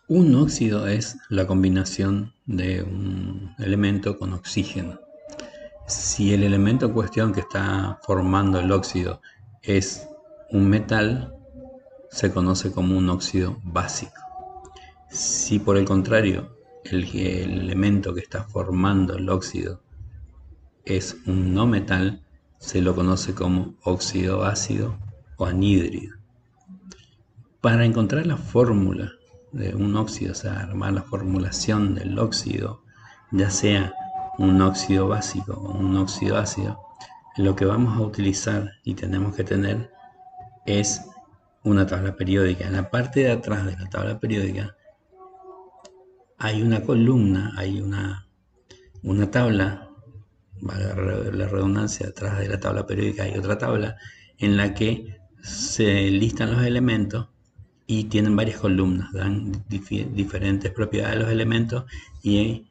Un óxido es la combinación de un elemento con oxígeno. Si el elemento en cuestión que está formando el óxido es un metal, se conoce como un óxido básico. Si por el contrario el elemento que está formando el óxido es un no metal, se lo conoce como óxido ácido o anhídrido. Para encontrar la fórmula de un óxido, o sea, armar la formulación del óxido, ya sea un óxido básico o un óxido ácido, lo que vamos a utilizar y tenemos que tener es una tabla periódica. En la parte de atrás de la tabla periódica hay una columna, hay una tabla, valga la redundancia, atrás de la tabla periódica hay otra tabla en la que se listan los elementos y tienen varias columnas, dan diferentes propiedades de los elementos y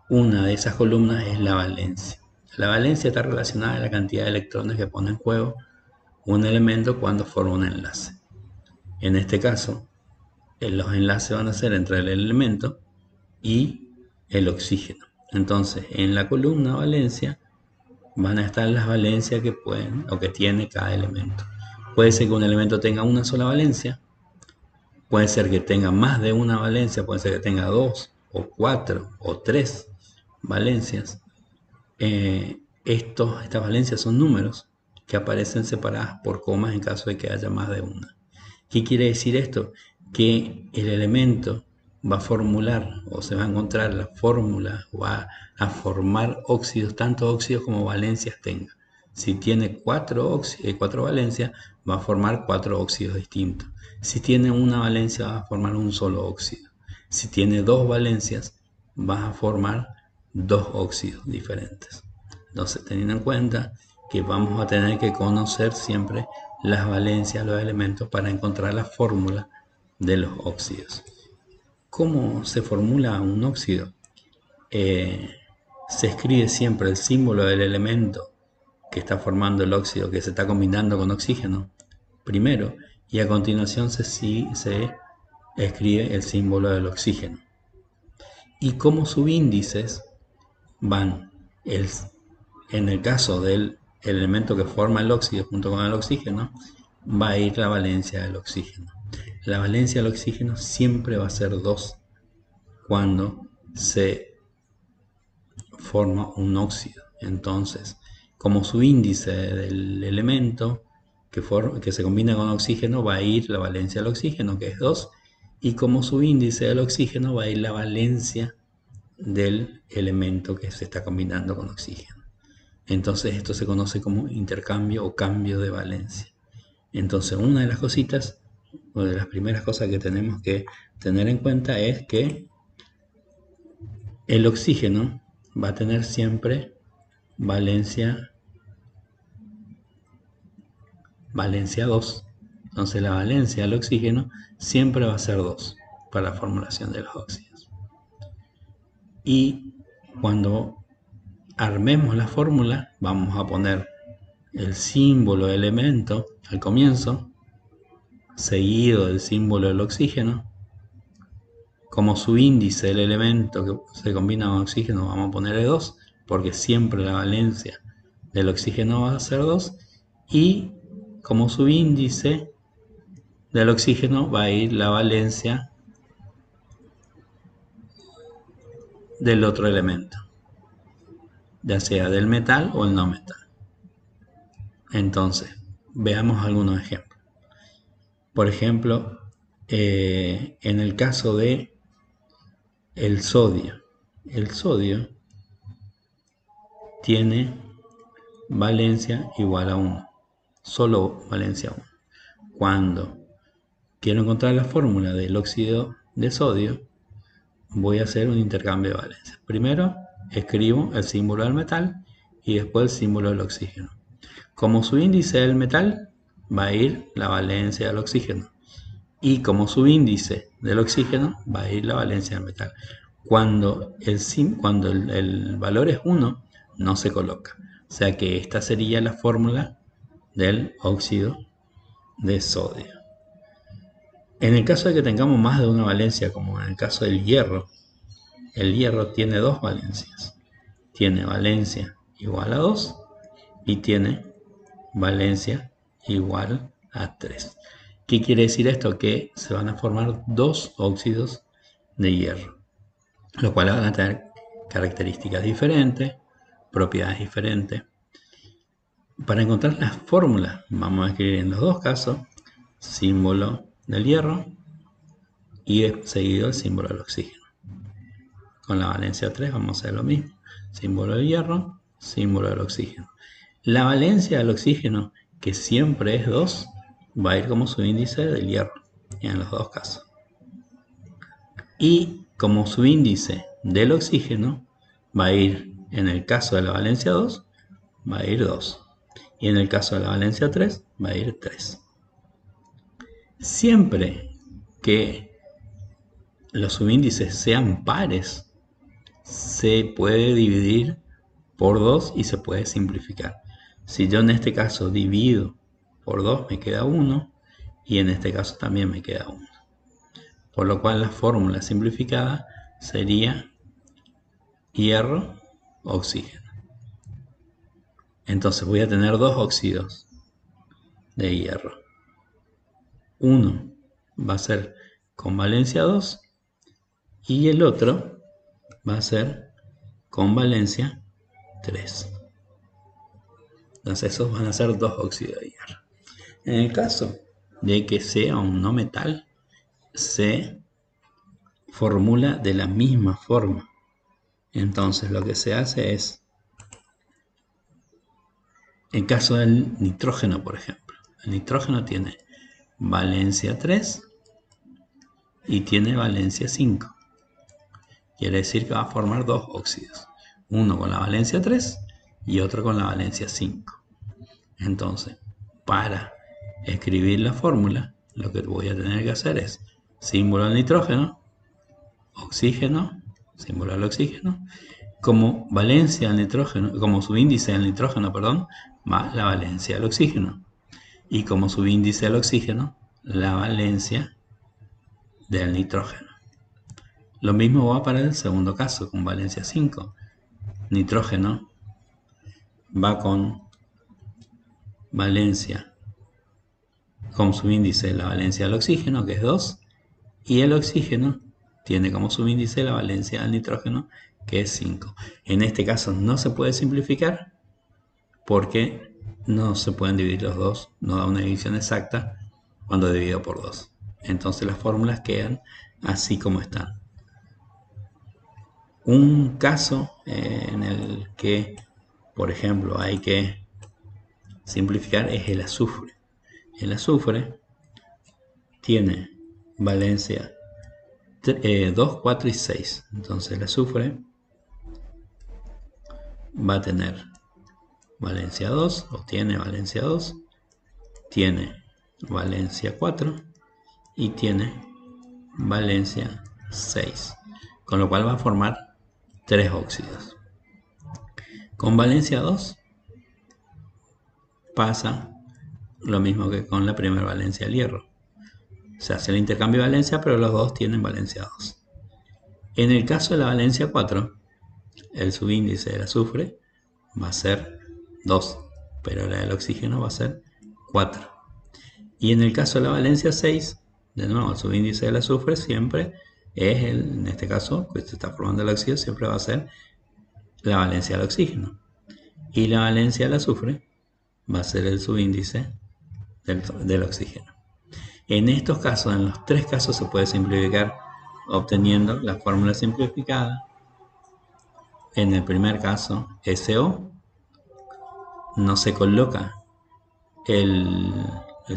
una de esas columnas es la valencia. La valencia está relacionada a la cantidad de electrones que pone en juego un elemento cuando forma un enlace. En este caso, los enlaces van a ser entre el elemento y el oxígeno. Entonces, en la columna valencia van a estar las valencias que pueden o que tiene cada elemento. Puede ser que un elemento tenga una sola valencia, puede ser que tenga más de una valencia, puede ser que tenga dos o cuatro o tres valencias. Estas valencias son números que aparecen separadas por comas en caso de que haya más de una. ¿Qué quiere decir esto? Que el elemento va a formular o se va a encontrar la fórmula, va a formar óxidos, tanto óxidos como valencias tenga. Si tiene cuatro valencias, va a formar cuatro óxidos distintos. Si tiene una valencia, va a formar un solo óxido. Si tiene dos valencias, va a formar dos óxidos diferentes. Entonces, teniendo en cuenta que vamos a tener que conocer siempre las valencias de los elementos para encontrar la fórmula de los óxidos. ¿Cómo se formula un óxido? Se escribe siempre el símbolo del elemento que está formando el óxido, que se está combinando con oxígeno, primero, y a continuación se escribe el símbolo del oxígeno. Y como subíndices van, en el caso del elemento que forma el óxido junto con el oxígeno, va a ir la valencia del oxígeno. La valencia del oxígeno siempre va a ser 2 cuando se forma un óxido. Entonces, como subíndice del elemento que se combina con oxígeno, va a ir la valencia del oxígeno, que es 2, y como subíndice del oxígeno va a ir la valencia del elemento que se está combinando con oxígeno. Entonces esto se conoce como intercambio o cambio de valencia. Entonces una de las cositas, o de las primeras cosas que tenemos que tener en cuenta es que el oxígeno va a tener siempre valencia 2. Entonces la valencia del oxígeno siempre va a ser 2 para la formulación de los óxidos. Y cuando armemos la fórmula, vamos a poner el símbolo de elemento al comienzo, seguido del símbolo del oxígeno. Como subíndice del elemento que se combina con oxígeno vamos a ponerle 2, porque siempre la valencia del oxígeno va a ser 2. Y como subíndice del oxígeno va a ir la valencia del otro elemento, ya sea del metal o el no metal. Entonces, veamos algunos ejemplos. Por ejemplo, en el caso de el sodio tiene valencia igual a 1, solo valencia 1. Cuando quiero encontrar la fórmula del óxido de sodio, voy a hacer un intercambio de valencia. Primero escribo el símbolo del metal y después el símbolo del oxígeno. Como subíndice del metal va a ir la valencia del oxígeno. Y como subíndice del oxígeno va a ir la valencia del metal. Cuando el valor es 1, no se coloca. O sea que esta sería la fórmula del óxido de sodio. En el caso de que tengamos más de una valencia, como en el caso del hierro, el hierro tiene dos valencias. Tiene valencia igual a 2 y tiene valencia igual a 3. ¿Qué quiere decir esto? Que se van a formar dos óxidos de hierro, lo cual van a tener características diferentes, propiedades diferentes. Para encontrar las fórmulas, vamos a escribir en los dos casos símbolo del hierro y seguido el símbolo del oxígeno. Con la valencia 3 vamos a hacer lo mismo. Símbolo del hierro, símbolo del oxígeno. La valencia del oxígeno, que siempre es 2, va a ir como subíndice del hierro, en los dos casos. Y como subíndice del oxígeno, va a ir, en el caso de la valencia 2, va a ir 2. Y en el caso de la valencia 3, va a ir 3. Siempre que los subíndices sean pares, se puede dividir por 2 y se puede simplificar. Si yo en este caso divido por 2 me queda 1 y en este caso también me queda 1. Por lo cual la fórmula simplificada sería hierro, oxígeno. Entonces voy a tener dos óxidos de hierro. Uno va a ser con valencia 2 y el otro va a ser con valencia 3. Entonces esos van a ser dos óxidos de hierro. En el caso de que sea un no metal, se formula de la misma forma. Entonces lo que se hace es, en caso del nitrógeno, por ejemplo, el nitrógeno tiene valencia 3 y tiene valencia 5. Quiere decir que va a formar dos óxidos, uno con la valencia 3 y otro con la valencia 5. Entonces, para escribir la fórmula, lo que voy a tener que hacer es símbolo del nitrógeno, oxígeno, símbolo del oxígeno, como valencia del nitrógeno, como subíndice del nitrógeno, perdón, más la valencia del oxígeno. Y como subíndice del oxígeno, la valencia del nitrógeno. Lo mismo va para el segundo caso, con valencia 5. Nitrógeno va con valencia, como subíndice la valencia del oxígeno, que es 2, y el oxígeno tiene como subíndice la valencia del nitrógeno, que es 5. En este caso no se puede simplificar porque no se pueden dividir los dos, no da una división exacta cuando divido por 2. Entonces las fórmulas quedan así como están. Un caso en el que, por ejemplo, hay que simplificar es el azufre. El azufre tiene valencia 2, 4 y 6. Entonces el azufre va a tener valencia 2, o tiene valencia 2, tiene valencia 4 y tiene valencia 6. Con lo cual va a formar 3 óxidos. Con valencia 2 pasa lo mismo que con la primera valencia del hierro. Se hace el intercambio de valencia, pero los dos tienen valencia 2. En el caso de la valencia 4, el subíndice del azufre va a ser 2, pero la del oxígeno va a ser 4. Y en el caso de la valencia 6, de nuevo, el subíndice del azufre siempre es, en este caso, que se está formando el óxido, siempre va a ser la valencia del oxígeno. Y la valencia del azufre va a ser el subíndice del oxígeno. En estos casos, en los tres casos, se puede simplificar obteniendo la fórmula simplificada. En el primer caso, SO, no se coloca el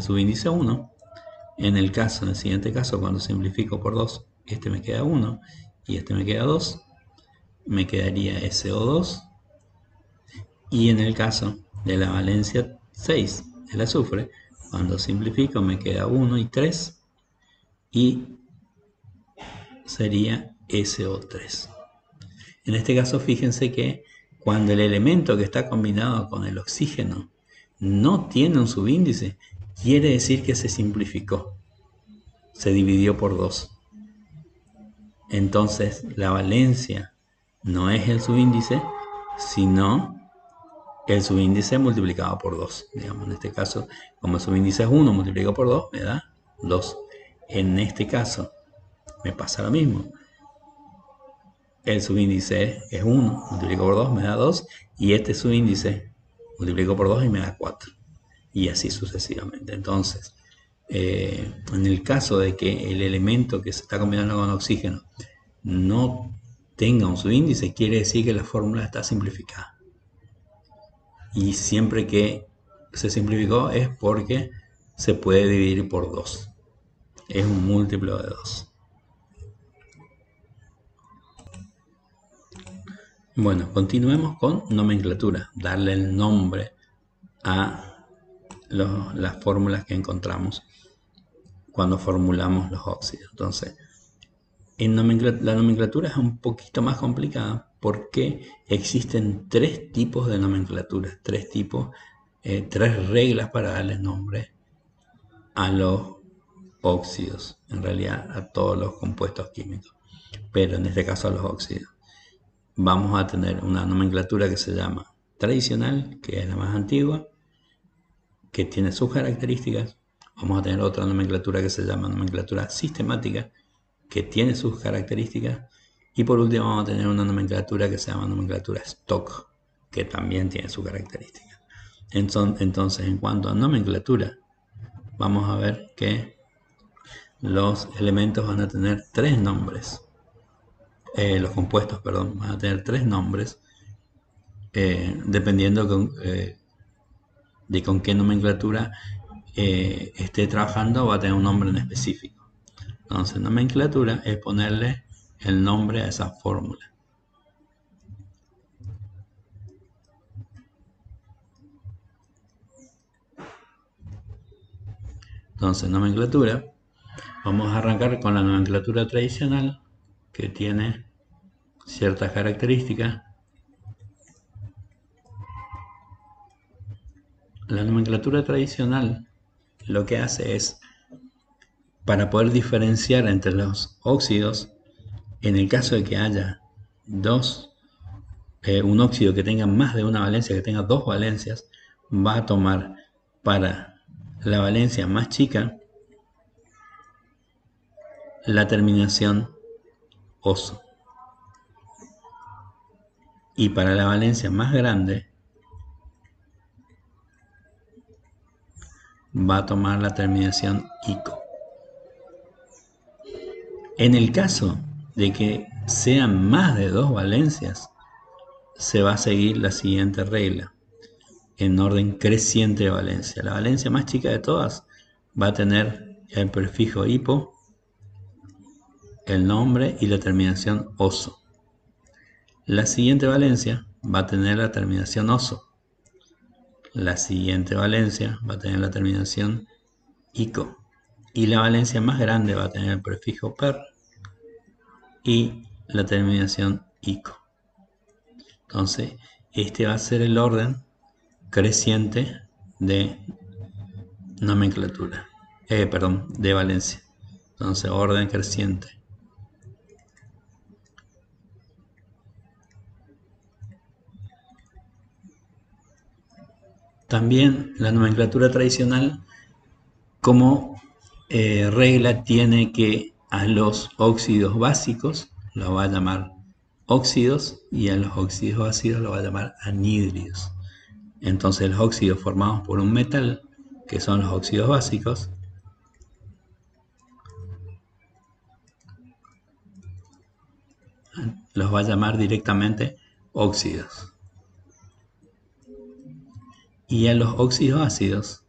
subíndice 1. En el siguiente caso, cuando simplifico por 2, este me queda 1 y este me queda 2, me quedaría SO2. Y en el caso de la valencia 6 del azufre, cuando simplifico me queda 1 y 3 y sería SO3. En este caso, fíjense que cuando el elemento que está combinado con el oxígeno no tiene un subíndice, quiere decir que se simplificó. se dividió por 2. Entonces la valencia no es el subíndice, sino el subíndice multiplicado por 2. Digamos, en este caso, como el subíndice es 1 multiplicado por 2, me da 2. En este caso, me pasa lo mismo. El subíndice es 1 multiplicado por 2, me da 2. Y este subíndice multiplico por 2 y me da 4. Y así sucesivamente. Entonces, en el caso de que el elemento que se está combinando con oxígeno no tenga un subíndice, quiere decir que la fórmula está simplificada. Y siempre que se simplificó es porque se puede dividir por 2. Es un múltiplo de 2. Bueno, continuemos con nomenclatura. Darle el nombre a las fórmulas que encontramos cuando formulamos los óxidos. Entonces, la nomenclatura es un poquito más complicada porque existen 3 tipos de nomenclatura, 3 reglas para darle nombre a los óxidos, en realidad a todos los compuestos químicos, pero en este caso a los óxidos. Vamos a tener una nomenclatura que se llama tradicional, que es la más antigua, que tiene sus características. Vamos a tener otra nomenclatura que se llama nomenclatura sistemática, que tiene sus características. Y por último vamos a tener una nomenclatura que se llama nomenclatura stock, que también tiene sus características. Entonces, en cuanto a nomenclatura, vamos a ver que los elementos van a tener 3 nombres. Los compuestos, perdón, van a tener 3 nombres, dependiendo de con qué nomenclatura esté trabajando, va a tener un nombre en específico. Entonces, nomenclatura es ponerle el nombre a esa fórmula. Entonces, nomenclatura, vamos a arrancar con la nomenclatura tradicional, que tiene ciertas características. La nomenclatura tradicional lo que hace es, para poder diferenciar entre los óxidos, en el caso de que haya un óxido que tenga más de una valencia, que tenga 2 valencias, va a tomar para la valencia más chica la terminación oso, y para la valencia más grande va a tomar la terminación ico. En el caso de que sean más de 2 valencias, se va a seguir la siguiente regla, en orden creciente de valencia. La valencia más chica de todas va a tener el prefijo hipo, el nombre y la terminación oso. La siguiente valencia va a tener la terminación oso. La siguiente valencia va a tener la terminación ico. Y la valencia más grande va a tener el prefijo per y la terminación ico. Entonces, este va a ser el orden creciente de nomenclatura. De valencia. Entonces, orden creciente. También la nomenclatura tradicional, como regla, tiene que a los óxidos básicos los va a llamar óxidos y a los óxidos ácidos los va a llamar anhídridos. Entonces los óxidos formados por un metal, que son los óxidos básicos, los va a llamar directamente óxidos. Y a los óxidos ácidos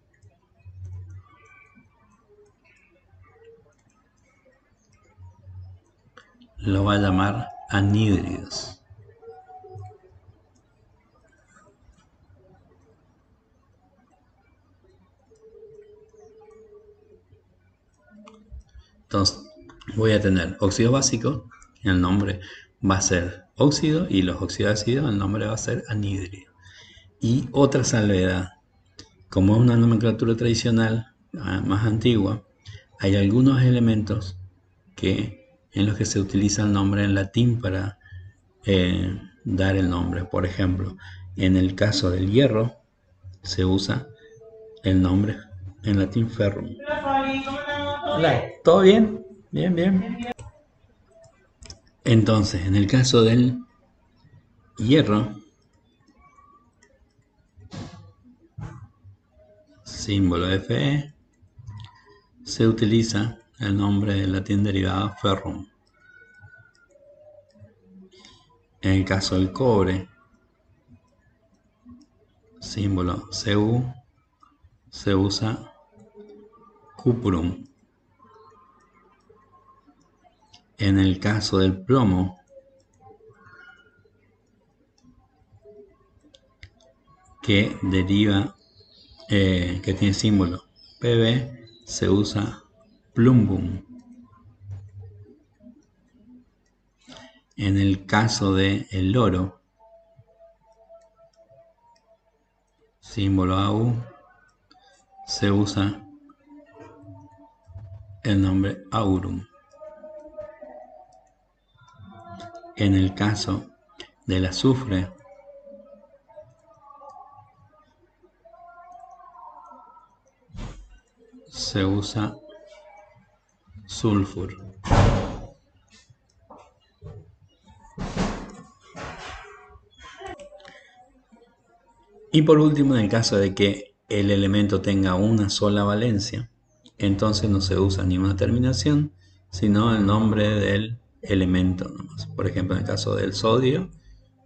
lo va a llamar anhídridos. Entonces voy a tener óxido básico, el nombre va a ser óxido, y los óxidos ácidos, el nombre va a ser anhídrido. Y otra salvedad, como es una nomenclatura tradicional más antigua, Hay algunos elementos en los que se utiliza el nombre en latín para dar el nombre. Por ejemplo, en el caso del hierro se usa el nombre en latín ferrum. Hola, ¿todo bien? Bien, bien. Entonces, en el caso del hierro, símbolo Fe, se utiliza el nombre del latín derivado ferrum. En el caso del cobre, símbolo Cu, se usa cuprum. En el caso del plomo, que tiene símbolo Pb, se usa plumbum. En el caso del oro, símbolo Au, se usa el nombre aurum. En el caso del azufre, se usa sulfur. Y por último, en el caso de que el elemento tenga una sola valencia, entonces no se usa ni una terminación, sino el nombre del elemento nomás. Por ejemplo, en el caso del sodio,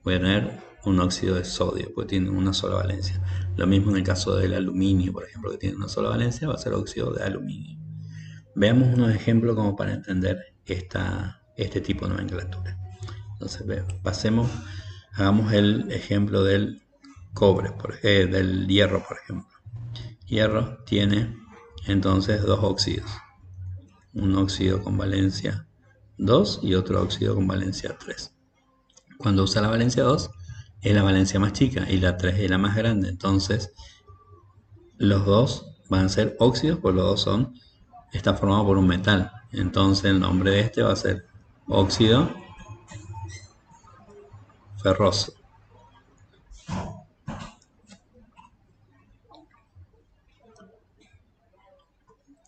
voy a tener un óxido de sodio, porque tiene una sola valencia. Lo mismo en el caso del aluminio, por ejemplo, que tiene una sola valencia, va a ser óxido de aluminio. Veamos unos ejemplos como para entender este tipo de nomenclatura. Entonces, hagamos el ejemplo del cobre, del hierro, por ejemplo. Hierro tiene entonces dos óxidos. Un óxido con valencia 2 y otro óxido con valencia 3. Cuando usa la valencia 2 es la valencia más chica y la 3 es la más grande. Entonces los dos van a ser óxidos, porque los dos está formado por un metal. Entonces el nombre de este va a ser óxido ferroso.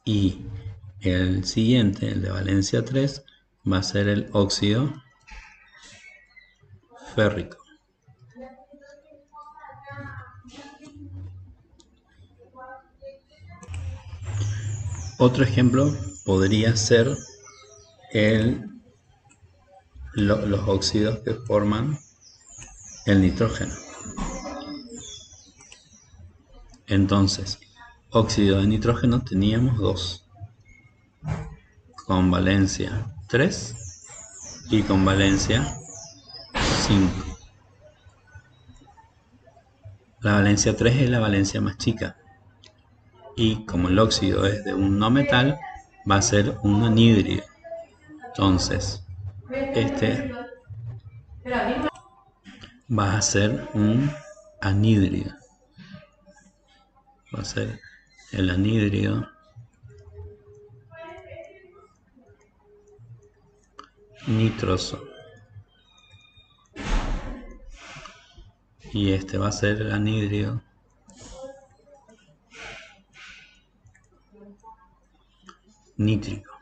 Y el siguiente, el de valencia 3, va a ser el óxido férrico. Otro ejemplo podría ser los óxidos que forman el nitrógeno. Entonces, óxido de nitrógeno teníamos dos, con valencia 3 y con valencia 5. La valencia 3 es la valencia más chica. Y como el óxido es de un no metal, va a ser un anhídrido. Entonces, este va a ser un anhídrido. Va a ser el anhídrido nitroso. Y este va a ser el anhídrido nítrico.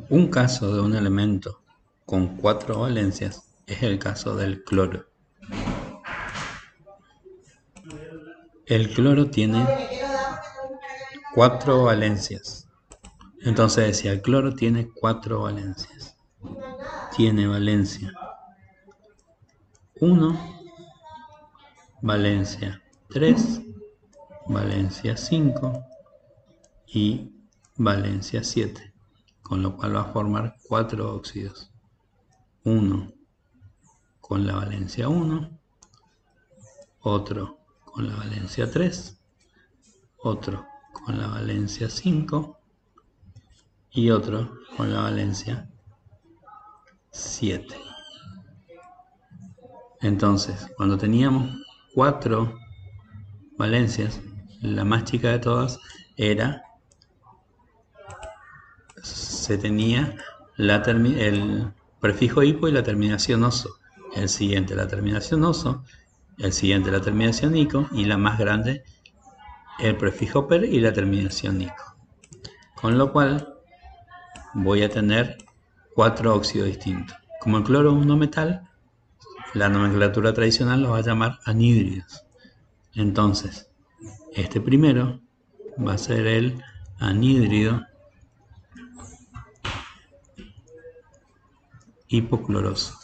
Un caso de un elemento con 4 valencias es el caso del cloro. El cloro tiene 4 valencias. Entonces, si el cloro tiene 4 valencias, tiene valencia 1, valencia 3, valencia 5 y valencia 7, con lo cual va a formar 4 óxidos. Uno con la valencia 1, otro con la valencia 3, otro con la valencia 5 y otro con la valencia 7. Entonces, cuando teníamos 4 valencias, la más chica de todas se tenía el prefijo hipo y la terminación oso. El siguiente la terminación oso, el siguiente la terminación ico y la más grande el prefijo per y la terminación ico. Con lo cual voy a tener 4 óxidos distintos. Como el cloro es un no metal, la nomenclatura tradicional los va a llamar anhídridos. Entonces, este primero va a ser el anhídrido hipocloroso.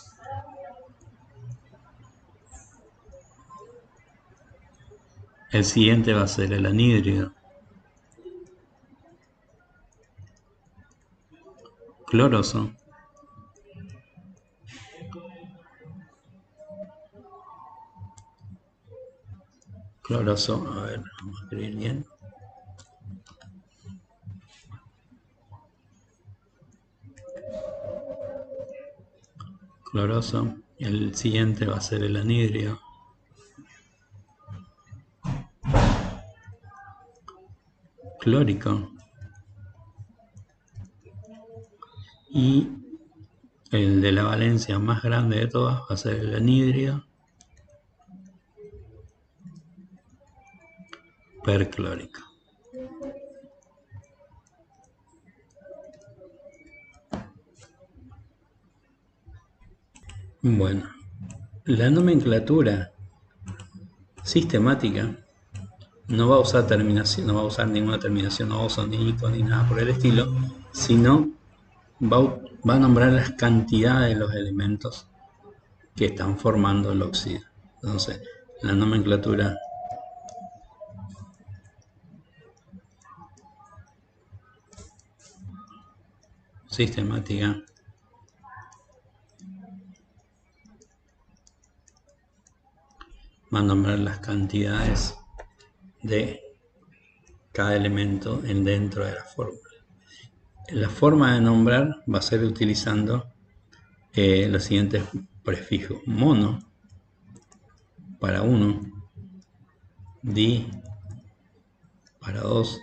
El siguiente va a ser el anhídrido cloroso. Cloroso, a ver, vamos a escribir bien. Cloroso. El siguiente va a ser el anhídrido clórico. Y el de la valencia más grande de todas va a ser el anhídrido perclórico. Bueno, la nomenclatura sistemática no va a usar terminación, no va a usar ninguna terminación oso, ni ico, ni nada por el estilo, sino va a nombrar las cantidades de los elementos que están formando el óxido. Entonces, la nomenclatura sistemática va a nombrar las cantidades de cada elemento dentro de la fórmula. La forma de nombrar va a ser utilizando los siguientes prefijos: mono para 1, di para 2,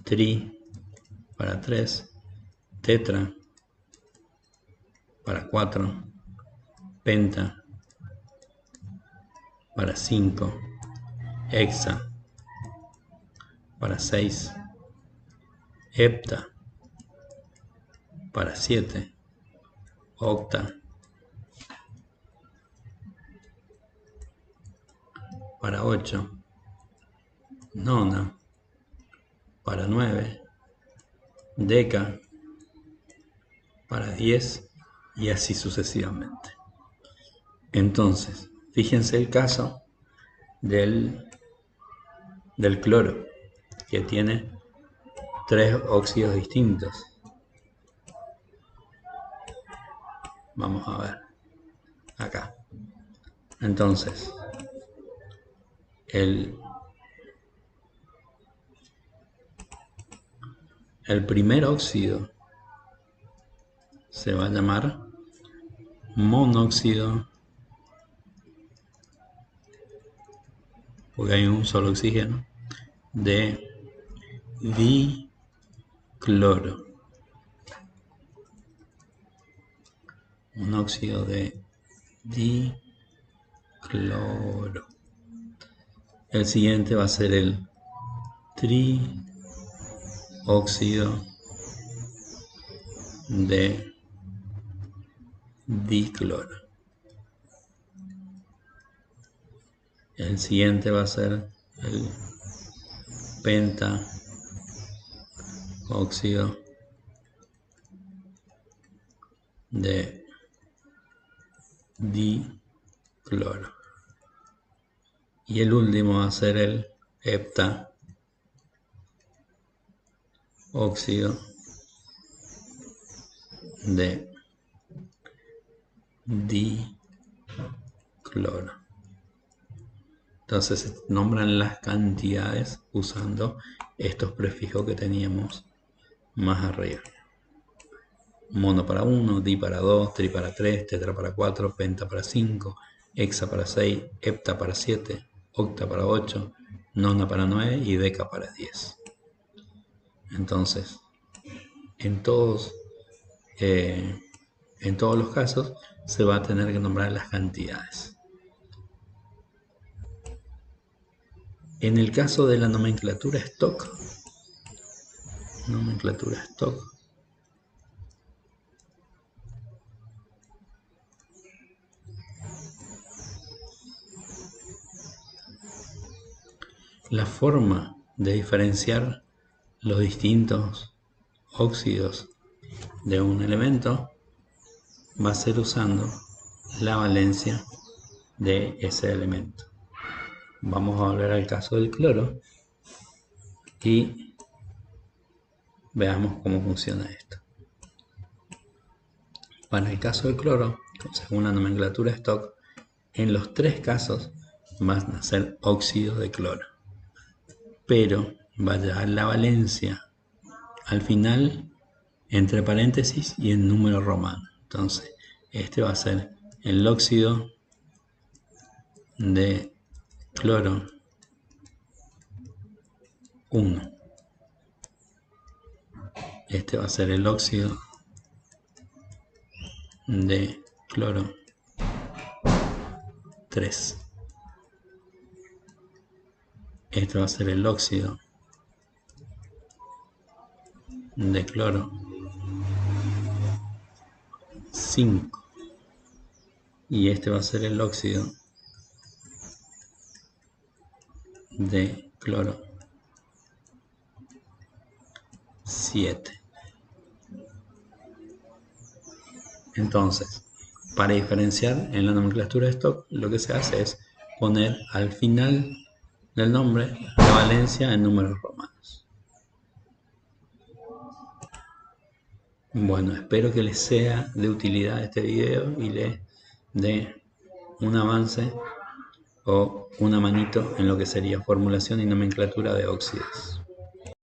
tri para 3, tetra para 4, penta para 5, hexa para 6, hepta para 7, octa para 8, nona para 9, deca para 10 y así sucesivamente. Entonces, fíjense el caso del cloro, que tiene 3 óxidos distintos. Vamos a ver acá. Entonces, el primer óxido se va a llamar monóxido, porque hay un solo oxígeno, de dicloro. Monóxido de dicloro. El siguiente va a ser el trióxido de dicloro. El siguiente va a ser el pentaóxido de dicloro. Y el último va a ser el heptaóxido de dicloro. Entonces se nombran las cantidades usando estos prefijos que teníamos más arriba. Mono para 1, di para 2, tri para 3, tetra para 4, penta para 5, hexa para 6, hepta para 7, octa para 8, nona para 9 y deca para 10. Entonces, en todos los casos se va a tener que nombrar las cantidades. En el caso de la nomenclatura stock, la forma de diferenciar los distintos óxidos de un elemento va a ser usando la valencia de ese elemento. Vamos a volver al caso del cloro y veamos cómo funciona esto. Para el caso del cloro, según la nomenclatura stock, en los 3 casos van a ser óxidos de cloro, pero va a llevar la valencia al final entre paréntesis y en número romano. Entonces, este va a ser el óxido de cloro 1. Este va a ser el óxido de cloro 3. Este va a ser el óxido de cloro 5. Y este va a ser el óxido de cloro 7. Entonces, para diferenciar en la nomenclatura de stock, lo que se hace es poner al final del nombre la valencia en números romanos. Bueno, espero que les sea de utilidad este video y les dé un avance o una manito en lo que sería formulación y nomenclatura de óxidos.